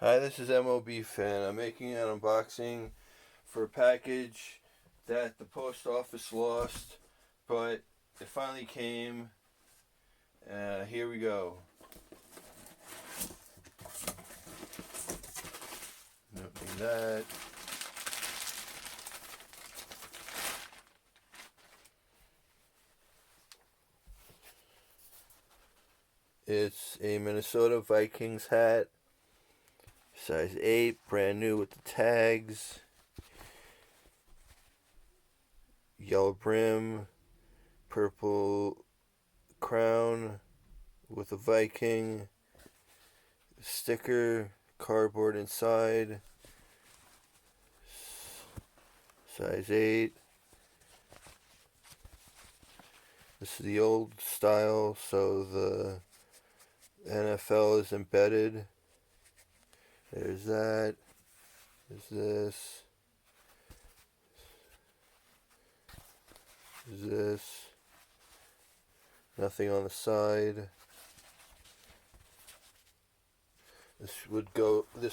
Hi, this is MOB Fan. I'm making an unboxing for a package that the post office lost, but it finally came. Here we go. Opening that. It's a Minnesota Vikings hat, size 8, brand new with the tags, yellow brim, purple crown with a Viking sticker, cardboard inside, size 8. This is the old style, so the NFL is embedded. There's that. There's this. There's this. Nothing on the side. This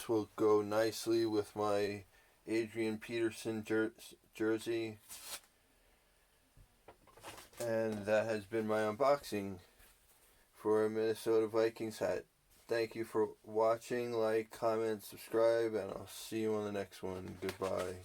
will go nicely with my Adrian Peterson jersey. And that has been my unboxing for a Minnesota Vikings hat. Thank you for watching. Like, comment, subscribe, and I'll see you on the next one. Goodbye.